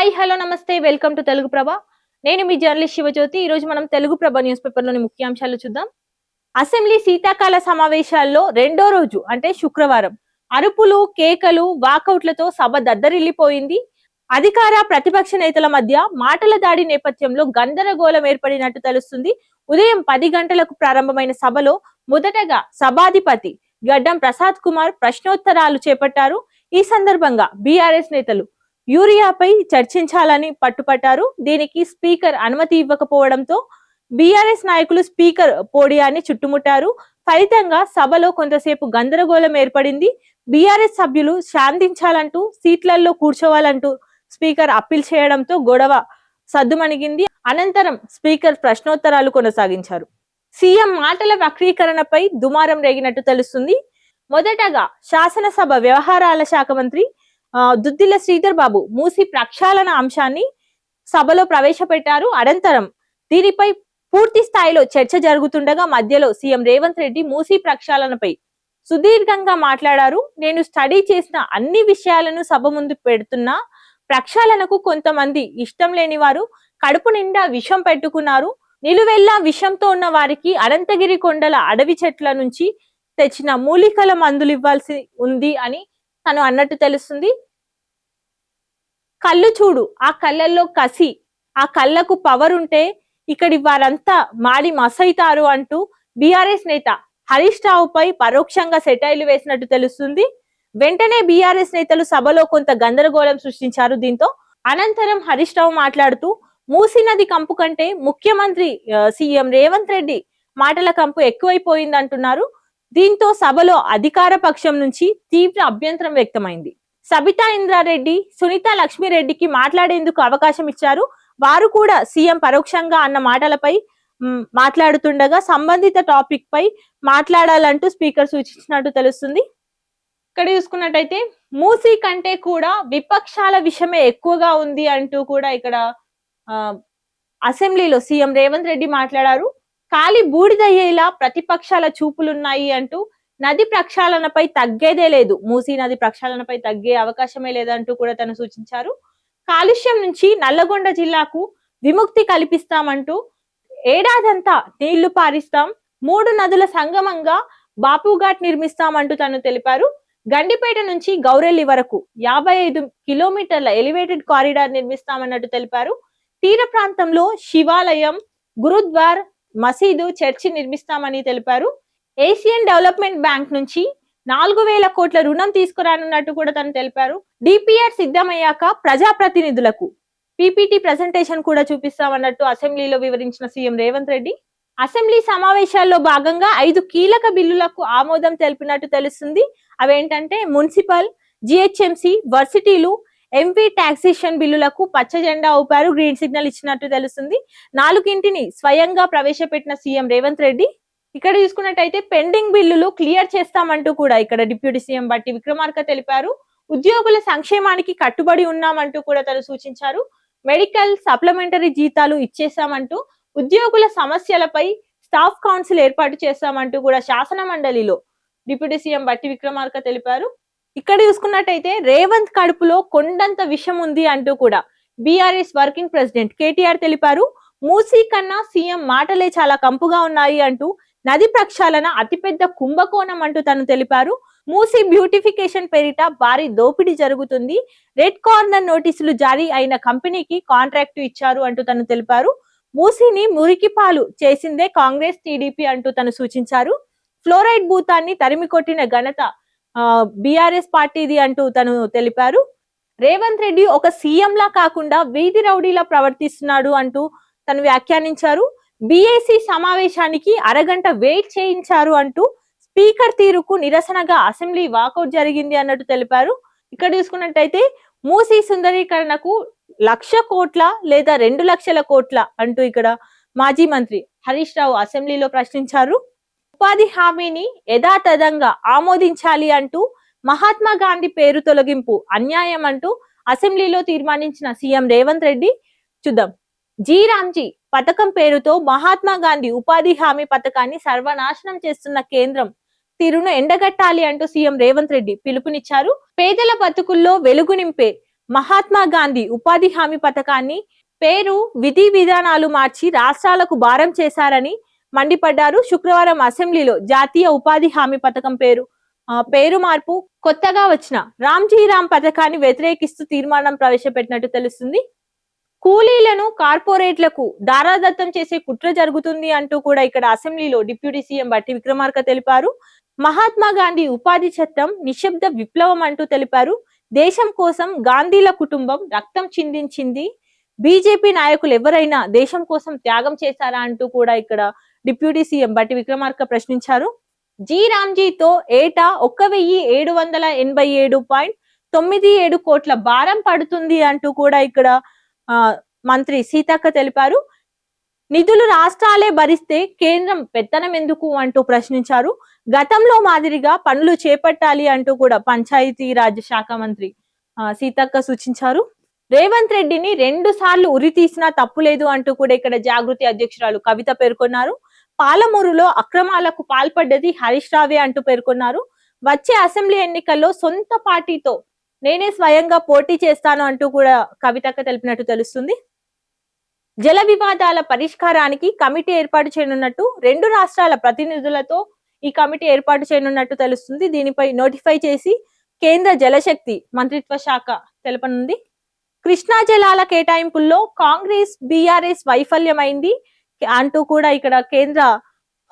Hi hello నమస్తే welcome to Telugu ప్రభ. నేను మీ journalist Shivajyothi. ఈ రోజు మనం తెలుగు ప్రభ న్యూస్ పేపర్ లోని ముఖ్యాంశాలు చూద్దాం. అసెంబ్లీ శీతాకాల సమావేశాల్లో రెండో రోజు అంటే శుక్రవారం అరుపులు కేకలు వాకౌట్లతో సభ దద్దరిల్లిపోయింది. అధికార ప్రతిపక్ష నేతల మధ్య మాటల దాడి నేపథ్యంలో గందరగోళం ఏర్పడినట్టు తెలుస్తుంది. ఉదయం 10 గంటలకు ప్రారంభమైన సభలో మొదటగా సభాధిపతి గడ్డం ప్రసాద్ కుమార్ ప్రశ్నోత్తరాలు చేపట్టారు. ఈ సందర్భంగా బీఆర్ఎస్ నేతలు యూరియాపై చర్చించాలని పట్టుపట్టారు. దీనికి స్పీకర్ అనుమతి ఇవ్వకపోవడంతో బీఆర్ఎస్ నాయకులు స్పీకర్ పోడియాన్ని చుట్టుముట్టారు. ఫలితంగా సభలో కొంతసేపు గందరగోళం ఏర్పడింది. బీఆర్ఎస్ సభ్యులు శాంతించాలంటూ సీట్లలో కూర్చోవాలంటూ స్పీకర్ అప్పీల్ చేయడంతో గొడవ సద్దుమణిగింది. అనంతరం స్పీకర్ ప్రశ్నోత్తరాలు కొనసాగించారు. సీఎం మాటల వక్రీకరణపై దుమారం రేగినట్టు తెలుస్తుంది. మొదటగా శాసనసభ వ్యవహారాల శాఖ మంత్రి దుద్దిల్ల శ్రీధర్ బాబు మూసి ప్రక్షాళన అంశాన్ని సభలో ప్రవేశపెట్టారు. అనంతరం దీనిపై పూర్తి స్థాయిలో చర్చ జరుగుతుండగా మధ్యలో సీఎం రేవంత్ రెడ్డి మూసి ప్రక్షాళనపై సుదీర్ఘంగా మాట్లాడారు. నేను స్టడీ చేసిన అన్ని విషయాలను సభ ముందు పెడుతున్నా. ప్రక్షాళనకు కొంతమంది ఇష్టం లేని వారు కడుపు నిండా విషం పెట్టుకున్నారు. నిలువెల్లా విషంతో ఉన్న వారికి అనంతగిరి కొండల అడవి చెట్ల నుంచి తెచ్చిన మూలికల మందులు ఇవ్వాల్సి ఉంది అని తను అన్నట్టు తెలుస్తుంది. కళ్ళు చూడు, ఆ కళ్ళల్లో కసి, ఆ కళ్ళకు పవర్ ఉంటే ఇక్కడి వారంతా మాడి మసైతారు అంటూ బీఆర్ఎస్ నేత హరీష్ రావుపై పరోక్షంగా సెటైర్లు వేసినట్టు తెలుస్తుంది. వెంటనే బీఆర్ఎస్ నేతలు సభలో కొంత గందరగోళం సృష్టించారు. దీంతో అనంతరం హరీష్ రావు మాట్లాడుతూ మూసీ నది కంపు కంటే ముఖ్యమంత్రి సీఎం రేవంత్ రెడ్డి మాటల కంపు ఎక్కువైపోయింది అంటున్నారు. దీంతో సభలో అధికార పక్షం నుంచి తీవ్ర అభ్యంతరం వ్యక్తమైంది. సబితా ఇంద్రారెడ్డి, సునీతా లక్ష్మీరెడ్డికి మాట్లాడేందుకు అవకాశం ఇచ్చారు. వారు కూడా సీఎం పరోక్షంగా అన్న మాటలపై మాట్లాడుతుండగా సంబంధిత టాపిక్ పై మాట్లాడాలంటూ స్పీకర్ సూచించినట్టు తెలుస్తుంది. ఇక్కడ చూసుకున్నట్టయితే మూసీ కంటే కూడా విపక్షాల విషయమే ఎక్కువగా ఉంది అంటూ కూడా ఇక్కడ అసెంబ్లీలో సీఎం రేవంత్ రెడ్డి మాట్లాడారు. కాలి బూడిదయ్యేలా ప్రతిపక్షాల చూపులున్నాయి అంటూ నది ప్రక్షాళనపై తగ్గేదే లేదు, మూసీ నది ప్రక్షాళనపై తగ్గే అవకాశమే లేదంటూ కూడా తను సూచించారు. కాలుష్యం నుంచి నల్లగొండ జిల్లాకు విముక్తి కల్పిస్తామంటూ ఏడాదంతా నీళ్లు పారిస్తాం, 3 నదుల సంగమంగా బాపుఘాట్ నిర్మిస్తామంటూ తను తెలిపారు. గండిపేట నుంచి గౌరెల్లి వరకు 55 కిలోమీటర్ల ఎలివేటెడ్ కారిడార్ నిర్మిస్తామన్నట్టు తెలిపారు. తీర ప్రాంతంలో శివాలయం, గురుద్వార్, మసీదు, చర్చి నిర్మిస్తామని తెలిపారు. ఏషియన్ డెవలప్మెంట్ బ్యాంక్ నుంచి 4000 కోట్ల రుణం తీసుకురానున్నట్టు కూడా తను తెలిపారు. డిపిఆర్ సిద్ధమయ్యాక ప్రజాప్రతినిధులకు పీపీటీ ప్రెజెంటేషన్ కూడా చూపిస్తామన్నట్టు అసెంబ్లీలో వివరించిన సీఎం రేవంత్ రెడ్డి అసెంబ్లీ సమావేశాల్లో భాగంగా 5 కీలక బిల్లులకు ఆమోదం తెలిపినట్టు తెలుస్తుంది. అవేంటంటే మున్సిపల్, జిహెచ్ఎంసి, వర్సిటీలు, ఎంపీ టాక్సేషన్ బిల్లులకు పచ్చ జెండా ఊపారు, గ్రీన్ సిగ్నల్ ఇచ్చినట్టు తెలుస్తుంది. 4ని స్వయంగా ప్రవేశపెట్టిన సీఎం రేవంత్ రెడ్డి ఇక్కడ చూసుకున్నట్టయితే పెండింగ్ బిల్లులు క్లియర్ చేస్తామంటూ కూడా ఇక్కడ డిప్యూటీ సీఎం బట్టి విక్రమార్క తెలిపారు. ఉద్యోగుల సంక్షేమానికి కట్టుబడి ఉన్నామంటూ కూడా తను సూచించారు. మెడికల్ సప్లిమెంటరీ జీతాలు ఇచ్చేసామంటూ ఉద్యోగుల సమస్యలపై స్టాఫ్ కౌన్సిల్ ఏర్పాటు చేస్తామంటూ కూడా శాసన మండలిలో డిప్యూటీ సీఎం బట్టి విక్రమార్క తెలిపారు. ఇక్కడ చూసుకున్నట్టయితే రేవంత్ కడుపులో కొండంత విషం ఉంది అంటూ కూడా బీఆర్ఎస్ వర్కింగ్ ప్రెసిడెంట్ కేటీఆర్ తెలిపారు. మూసీ కన్నా సీఎం మాటలే చాలా కంపుగా ఉన్నాయి అంటూ నది ప్రక్షాళన అతిపెద్ద కుంభకోణం అంటూ తను తెలిపారు. మూసీ బ్యూటిఫికేషన్ పేరిట భారీ దోపిడీ జరుగుతుంది. రెడ్ కార్నర్ నోటీసులు జారీ అయిన కంపెనీకి కాంట్రాక్ట్ ఇచ్చారు అంటూ తను తెలిపారు. మూసీని మురికిపాలు చేసిందే కాంగ్రెస్, టీడీపీ అంటూ తను సూచించారు. ఫ్లోరైడ్ భూతాన్ని తరిమి కొట్టిన ఘనత బీఆర్ఎస్ పార్టీది అంటూ తను తెలిపారు. రేవంత్ రెడ్డి ఒక సీఎం లా కాకుండా వీధి రౌడీలా ప్రవర్తిస్తున్నాడు అంటూ తను వ్యాఖ్యానించారు. బీఏసీ సమావేశానికి అరగంట వెయిట్ చేయించారు అంటూ స్పీకర్ తీరుకు నిరసనగా అసెంబ్లీ వాకౌట్ జరిగింది అన్నట్టు తెలిపారు. ఇక్కడ చూసుకున్నట్టయితే మూసీ సుందరీకరణకు 1,00,000 కోట్ల లేదా 2 లక్షల కోట్ల అంటూ ఇక్కడ మాజీ మంత్రి హరీష్ రావు అసెంబ్లీలో ప్రశ్నించారు. ఉపాధి హామీని యథాతథంగా ఆమోదించాలి అంటూ మహాత్మా గాంధీ పేరు తొలగింపు అన్యాయం అంటూ అసెంబ్లీలో తీర్మానించిన సీఎం రేవంత్ రెడ్డి చూద్దాం. రామ్జీ పథకం పేరుతో మహాత్మా గాంధీ ఉపాధి హామీ పథకాన్ని సర్వనాశనం చేస్తున్న కేంద్రం తీరును ఎండగట్టాలి అంటూ సీఎం రేవంత్ రెడ్డి పిలుపునిచ్చారు. పేదల బతుకుల్లో వెలుగు నింపే మహాత్మా గాంధీ ఉపాధి హామీ పథకాన్ని పేరు విధి విధానాలు మార్చి రాష్ట్రాలకు భారం చేశారని మండిపడ్డారు. శుక్రవారం అసెంబ్లీలో జాతీయ ఉపాధి హామీ పథకం పేరు మార్పు కొత్తగా వచ్చిన రామ్ పథకాన్ని వ్యతిరేకిస్తూ తీర్మానం ప్రవేశపెట్టినట్టు తెలుస్తుంది. కూలీలను కార్పొరేట్లకు దారాదత్తం చేసే కుట్ర జరుగుతుంది అంటూ కూడా ఇక్కడ అసెంబ్లీలో డిప్యూటీ సీఎం బట్టి విక్రమార్క తెలిపారు. మహాత్మా గాంధీ ఉపాధి చట్టం నిశ్శబ్ద విప్లవం అంటూ తెలిపారు. దేశం కోసం గాంధీల కుటుంబం రక్తం చిందించింది. బీజేపీ నాయకులు ఎవరైనా దేశం కోసం త్యాగం చేశారా అంటూ కూడా ఇక్కడ డిప్యూటీ సీఎం బట్టి విక్రమార్క ప్రశ్నించారు. రామ్జీతో ఏటా 1787.97 కోట్ల భారం పడుతుంది అంటూ కూడా ఇక్కడ మంత్రి సీతక్క తెలిపారు. నిధులు రాష్ట్రాలే భరిస్తే కేంద్రం పెత్తనం ఎందుకు అంటూ ప్రశ్నించారు. గతంలో మాదిరిగా పనులు చేపట్టాలి అంటూ కూడా పంచాయతీరాజ్ శాఖ మంత్రి సీతక్క సూచించారు. రేవంత్ రెడ్డిని 2 సార్లు ఉరి తీసినా తప్పులేదు అంటూ కూడా ఇక్కడ జాగృతి అధ్యక్షురాలు కవిత పేర్కొన్నారు. పాలమూరులో అక్రమాలకు పాల్పడ్డది హరీష్ రావే అంటూ పేర్కొన్నారు. వచ్చే అసెంబ్లీ ఎన్నికల్లో సొంత పార్టీతో నేనే స్వయంగా పోటీ చేస్తాను అంటూ కూడా కవితక్క తెలిపినట్టు తెలుస్తుంది. జల వివాదాల పరిష్కారానికి కమిటీ ఏర్పాటు చేయనున్నట్టు 2 రాష్ట్రాల ప్రతినిధులతో ఈ కమిటీ ఏర్పాటు చేయనున్నట్టు తెలుస్తుంది. దీనిపై నోటిఫై చేసి కేంద్ర జలశక్తి మంత్రిత్వ శాఖ తెలపనుంది. కృష్ణా జలాల కేటాయింపుల్లో కాంగ్రెస్ బీఆర్ఎస్ వైఫల్యమైంది అంటూ కూడా ఇక్కడ కేంద్ర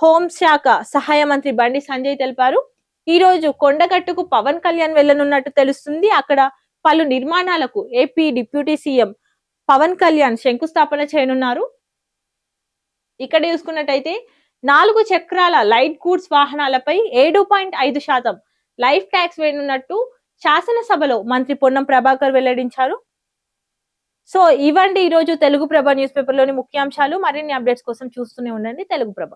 హోంశాఖ సహాయ మంత్రి బండి సంజయ్ తెలిపారు. ఈ రోజు కొండగట్టుకు పవన్ కళ్యాణ్ వెళ్లనున్నట్టు తెలుస్తుంది. అక్కడ పలు నిర్మాణాలకు AP deputy CM Pawan Kalyan శంకుస్థాపన చేయనున్నారు. ఇక్కడ చూసుకున్నట్టయితే 4 చక్రాల లైట్ గూడ్స్ వాహనాలపై 7.5% లైఫ్ ట్యాక్స్ వేయనున్నట్టు శాసనసభలో మంత్రి పొన్నం ప్రభాకర్ వెల్లడించారు. సో ఇవండి ఈ రోజు తెలుగు ప్రభ న్యూస్ పేపర్ లోని ముఖ్యాంశాలు. మరిన్ని అప్డేట్స్ కోసం చూస్తూనే ఉండండి తెలుగు ప్రభ.